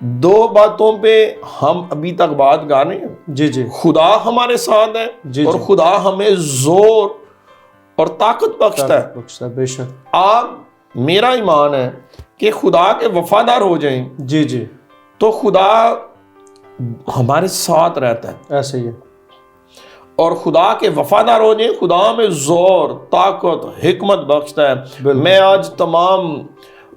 دو باتوں پہ ہم ابھی تک بات گا رہے ہیں. جی جی خدا ہمارے ساتھ ہے جی اور خدا ہمیں زور اور طاقت بخشتا ہے. بے شک. آپ میرا ایمان ہے کہ خدا کے وفادار ہو جائیں جی جی تو خدا ہمارے ساتھ رہتا ہے. ایسے ہی ہے. اور خدا کے وفادار ہو جائیں, خدا میں زور, طاقت, حکمت بخشتا ہے. میں آج تمام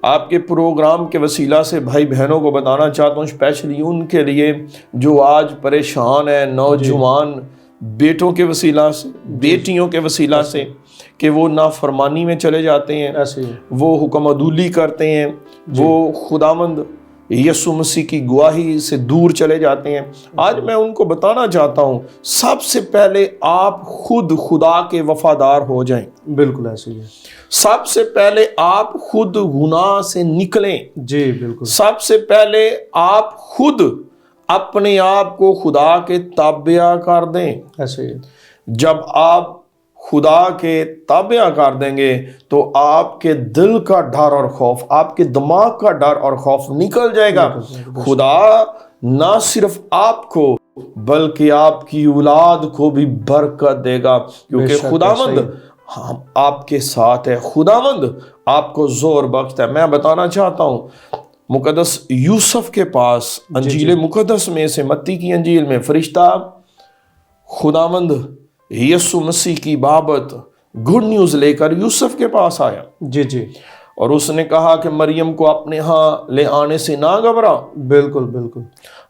آپ کے پروگرام کے وسیلہ سے بھائی بہنوں کو بتانا چاہتا ہوں, اسپیشلی ان کے لیے جو آج پریشان ہیں, نوجوان بیٹوں کے وسیلہ سے, بیٹیوں کے وسیلہ سے, کہ وہ نافرمانی میں چلے جاتے ہیں, وہ حکم عدولی کرتے ہیں, وہ خداوند یسوع مسیح کی گواہی سے دور چلے جاتے ہیں. آج میں ان کو بتانا چاہتا ہوں, سب سے پہلے آپ خود خدا کے وفادار ہو جائیں. بالکل ایسے ہی ہے. سب سے پہلے آپ خود گناہ سے نکلیں. جی بالکل. سب سے پہلے آپ خود اپنے آپ کو خدا کے تابع کر دیں. ایسے ہی. جب آپ خدا کے تابع کر دیں گے تو آپ کے دل کا ڈر اور خوف, آپ کے دماغ کا ڈر اور خوف نکل جائے گا. خدا نہ صرف آپ کو بلکہ آپ کی اولاد کو بھی برکت دے گا, کیونکہ خداوند آپ کے ساتھ ہے, خداوند آپ کو زور بخشتا ہے. میں بتانا چاہتا ہوں, مقدس یوسف کے پاس انجیل مقدس میں سے متی کی انجیل میں فرشتہ خداوند یسوع مسیح کی بابت گڈ نیوز لے کر یوسف کے پاس آیا. جی جی. اور اس نے کہا کہ مریم کو اپنے ہاں لے آنے سے نہ گھبرا. بالکل بالکل.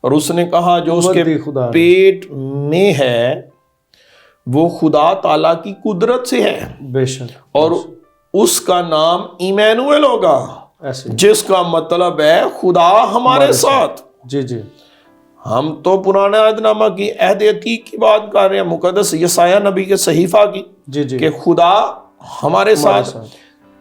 اور اس نے کہا جو اس کے پیٹ میں ہے وہ خدا تعالیٰ کی قدرت سے ہے. بے شک. اور اس کا نام ایمینویل ہوگا, جس کا مطلب ہے خدا ہمارے ساتھ. جی جی. ہم تو پرانے عہد نامہ کی عہد عتیق کی بات کر رہے ہیں, مقدس یسایہ نبی کے صحیفہ کی, کہ خدا ہمارے ساتھ.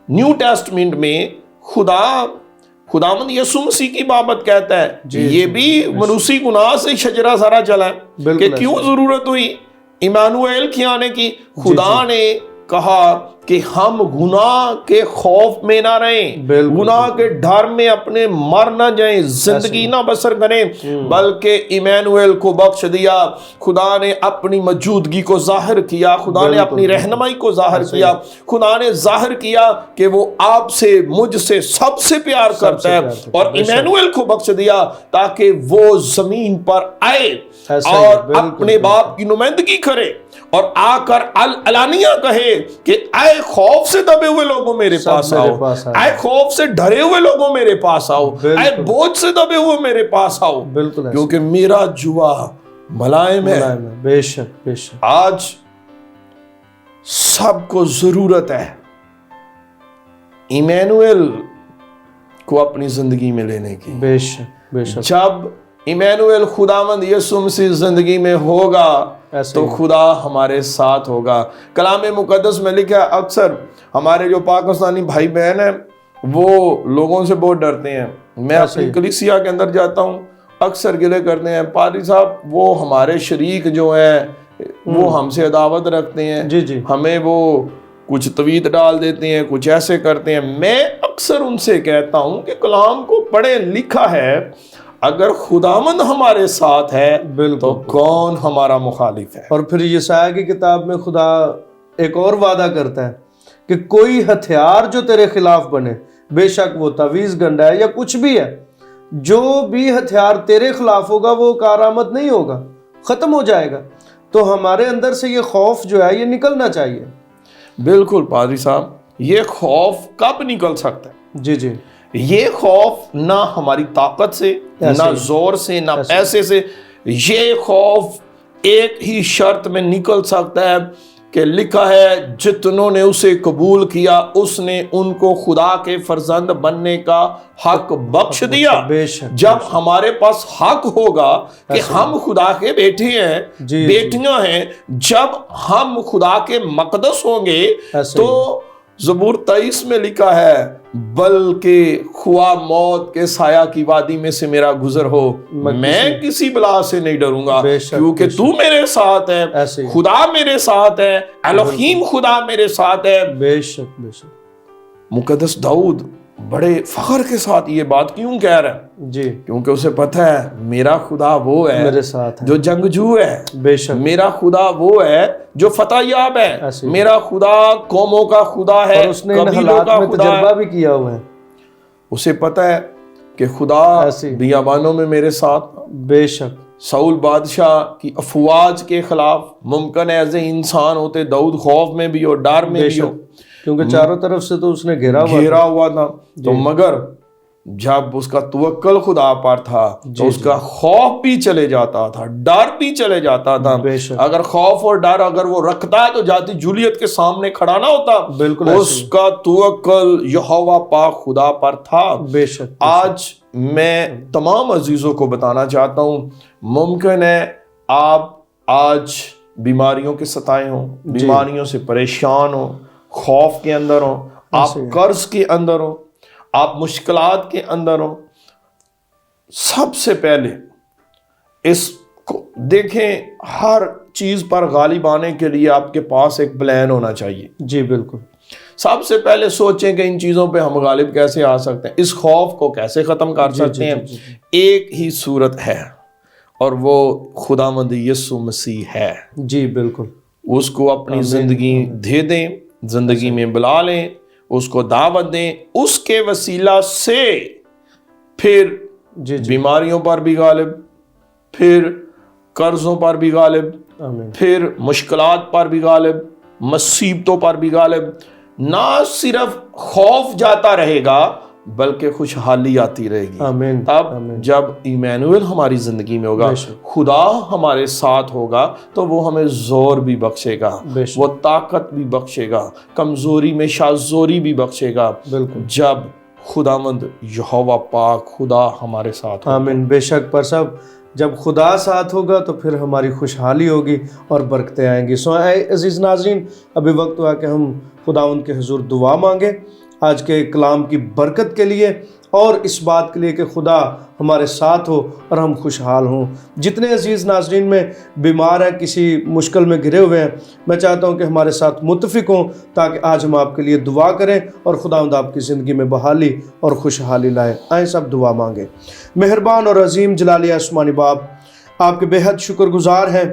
نیو ٹیسٹمنٹ میں خداوند یسوع مسیح کی بابت کہتا ہے, یہ بھی منوسی گناہ سے شجرہ سارا چلا ہے کہ کیوں ضرورت ہوئی ایمانویل کی آنے کی. خدا نے کہا کہ ہم گناہ کے خوف میں نہ رہیں, گناہ کے ڈر میں اپنے مر نہ جائیں, زندگی نہ بسر کریں, بلکہ ایمانویل کو بخش دیا. خدا نے اپنی موجودگی کو ظاہر کیا, خدا نے اپنی رہنمائی کو ظاہر کیا, خدا نے ظاہر کیا کہ وہ آپ سے, مجھ سے, سب سے پیار کرتا ہے, اور ایمانویل کو بخش دیا تاکہ وہ زمین پر آئے اور اپنے باپ کی نمائندگی کرے اور آ کر علانیہ کہے کہ اے خوف سے دبے ہوئے لوگوں میرے پاس آؤ, اے خوف سے ڈرے ہوئے لوگوں میرے پاس آؤ, اے بوجھ سے دبے ہوئے میرے پاس آؤ, کیونکہ میرا جوا ملائم ہے. بے شک بے شک. آج سب کو ضرورت ہے ایمانویل کو اپنی زندگی میں لینے کی. بے شک بے شک. جب ایمانویل خداوند یسوع مسیح زندگی میں ہوگا تو خدا ہمارے ساتھ ہوگا. کلام مقدس میں لکھا ہے, اکثر ہمارے جو پاکستانی بھائی بہن ہیں وہ لوگوں سے بہت ڈرتے ہیں. میں اپنی کلیسیا کے اندر جاتا ہوں, اکثر گلے کرتے ہیں, پادری صاحب وہ ہمارے شریک جو ہیں وہ ہم سے عداوت رکھتے ہیں, جی جی, ہمیں وہ کچھ تویت ڈال دیتے ہیں, کچھ ایسے کرتے ہیں. میں اکثر ان سے کہتا ہوں کہ کلام کو پڑھیں, لکھا ہے اگر خداوند ہمارے ساتھ ہے تو کون ہمارا مخالف ہے. اور پھر یسایہ کی کتاب میں خدا ایک اور وعدہ کرتا ہے کہ کوئی ہتھیار جو تیرے خلاف بنے, بے شک وہ تعویذ گنڈا ہے یا کچھ بھی ہے, جو بھی ہتھیار تیرے خلاف ہوگا وہ کارآمد نہیں ہوگا, ختم ہو جائے گا. تو ہمارے اندر سے یہ خوف جو ہے یہ نکلنا چاہیے. بالکل پادری صاحب, یہ خوف کب نکل سکتا ہے؟ جی جی. یہ خوف نہ ہماری طاقت سے, نہ زور سے, نہ پیسے سے. یہ خوف ایک ہی شرط میں نکل سکتا ہے کہ لکھا ہے جتنوں نے اسے قبول کیا اس نے ان کو خدا کے فرزند بننے کا حق بخش دیا. جب ہمارے پاس حق ہوگا کہ ہم خدا کے بیٹے ہیں, بیٹیاں ہیں, جب ہم خدا کے مقدس ہوں گے تو زبور 23 میں لکھا ہے بلکہ خواہ موت کے سایہ کی وادی میں سے میرا گزر ہو میں کسی بلا سے نہیں ڈروں گا, کیونکہ تو میرے ساتھ ہے, خدا میرے ساتھ ہے, الوہیم خدا میرے ساتھ ہے. بے شک بے شک. مقدس داؤد بڑے فخر کے ساتھ یہ بات کیوں کہہ رہا ہے؟ جی کیونکہ اسے پتہ ہے میرا خدا وہ ہے میرے ساتھ ہے، جو جنگجو ہے، بے شک، میرا خدا وہ ہے جو فتح یاب ہے، ایسے میرا خدا قوموں کا خدا ہے، اور اس نے ان قبیلوں حالات کا میں خدا ہے۔ تجربہ بھی کیا ہوا ہے، اسے پتہ ہے کہ خدا ایسے بیابانوں میں میرے ساتھ، بے شک، ساؤل بادشاہ کی افواج کے خلاف ممکن ہے ایسے انسان ہوتے، داؤد خوف میں بھی ہو، ڈر میں بے بھی ہو، شک، کیونکہ چاروں طرف سے تو اس نے گھیرا ہوا گھیرا ہوا تھا، تو مگر جب اس کا توکل خدا پر تھا تو اس کا خوف بھی چلے جاتا تھا، ڈر بھی چلے جاتا تھا۔ بے شک، اگر خوف اور ڈر اگر وہ رکھتا ہے تو جاتی جولیت کے سامنے کھڑا نہ ہوتا، بالکل اس کا توکل یہوہ پاک خدا پر تھا۔ بے شک، آج میں تمام عزیزوں کو بتانا چاہتا ہوں، ممکن ہے آپ آج بیماریوں کے ستائے ہوں، بیماریوں سے پریشان ہوں، خوف کے اندر ہوں، آپ قرض کے اندر ہوں، آپ مشکلات کے اندر ہوں۔ سب سے پہلے اس کو دیکھیں، ہر چیز پر غالب آنے کے لیے آپ کے پاس ایک پلان ہونا چاہیے۔ جی بالکل، سب سے پہلے سوچیں کہ ان چیزوں پہ ہم غالب کیسے آ سکتے ہیں، اس خوف کو کیسے ختم کر سکتے ہیں۔ ایک ہی صورت ہے اور وہ خداوند یسوع مسیح ہے۔ جی بالکل، اس کو اپنی زندگی دے دیں، زندگی میں بلا لیں، اس کو دعوت دیں، اس کے وسیلہ سے پھر بیماریوں پر بھی غالب، پھر قرضوں پر بھی غالب، آمین، پھر مشکلات پر بھی غالب، مصیبتوں پر بھی غالب۔ نہ صرف خوف جاتا رہے گا بلکہ خوشحالی آتی رہے گی۔ آمین، اب جب ایمانویل ہماری زندگی میں ہوگا، خدا ہمارے ساتھ ہوگا تو وہ ہمیں زور بھی بخشے گا، وہ طاقت بھی بخشے گا، کمزوری میں شازوری بھی بخشے گا، بالکل، جب خداوند یہوہ پاک خدا ہمارے ساتھ ہوگا۔ آمین، بے شک پر صاحب، جب خدا ساتھ ہوگا تو پھر ہماری خوشحالی ہوگی اور برکتیں آئیں گی۔ سو اے عزیز ناظرین، ابھی وقت ہوا کہ ہم خداوند کے حضور دعا مانگے آج کے کلام کی برکت کے لیے اور اس بات کے لیے کہ خدا ہمارے ساتھ ہو اور ہم خوشحال ہوں۔ جتنے عزیز ناظرین میں بیمار ہیں، کسی مشکل میں گھرے ہوئے ہیں، میں چاہتا ہوں کہ ہمارے ساتھ متفق ہوں تاکہ آج ہم آپ کے لیے دعا کریں اور خداوند آپ کی زندگی میں بحالی اور خوشحالی لائے۔ آئیں سب دعا مانگیں۔ مہربان اور عظیم جلالی آسمانی باپ، آپ کے بے حد شکر گزار ہیں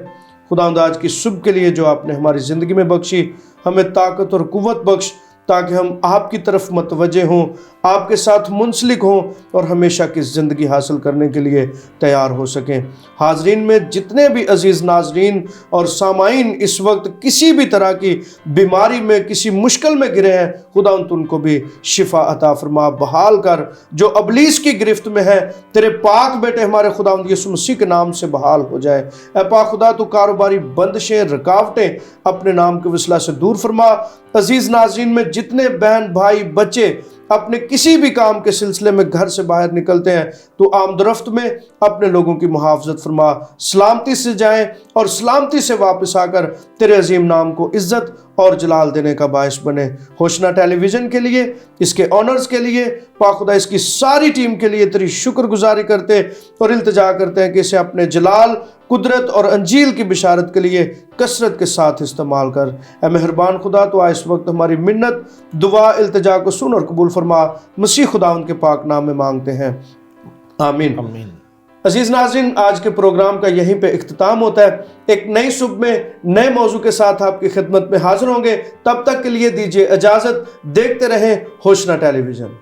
خداوند آج کی صبح کے لیے جو آپ نے ہماری زندگی میں بخشی۔ ہمیں طاقت اور قوت بخش تاکہ ہم آپ کی طرف متوجہ ہوں، آپ کے ساتھ منسلک ہوں اور ہمیشہ کی زندگی حاصل کرنے کے لیے تیار ہو سکیں۔ حاضرین میں جتنے بھی عزیز ناظرین اور سامعین اس وقت کسی بھی طرح کی بیماری میں، کسی مشکل میں گرے ہیں، خداوند ان کو بھی شفا عطا فرما، بحال کر۔ جو ابلیس کی گرفت میں ہے، تیرے پاک بیٹے ہمارے خداوند یسوع مسیح کے نام سے بحال ہو جائے۔ اے پاک خدا، تو کاروباری بندشیں، رکاوٹیں اپنے نام کے وسیلہ سے دور فرما۔ عزیز ناظرین میں جتنے بہن بھائی بچے اپنے کسی بھی کام کے سلسلے میں گھر سے باہر نکلتے ہیں، تو آمد و رفت میں اپنے لوگوں کی محافظت فرما، سلامتی سے جائیں اور سلامتی سے واپس آ کر تیرے عظیم نام کو عزت اور جلال دینے کا باعث بنے۔ ہوشنا ٹیلی ویژن کے لیے، اس کے آنرز کے لیے، پاک خدا اس کی ساری ٹیم کے لیے تیری شکر گزاری کرتے اور التجا کرتے ہیں کہ اسے اپنے جلال، قدرت اور انجیل کی بشارت کے لیے کثرت کے ساتھ استعمال کر۔ اے مہربان خدا، تو آج اس وقت ہماری منت، دعا، التجا کو سن اور قبول فرما۔ مسیح خداوند کے پاک نام میں مانگتے ہیں، آمین۔ عزیز ناظرین، آج کے پروگرام کا یہیں پہ اختتام ہوتا ہے۔ ایک نئی صبح میں نئے موضوع کے ساتھ آپ کی خدمت میں حاضر ہوں گے۔ تب تک کے لیے دیجیے اجازت، دیکھتے رہیں ہوشنا ٹیلی ویژن۔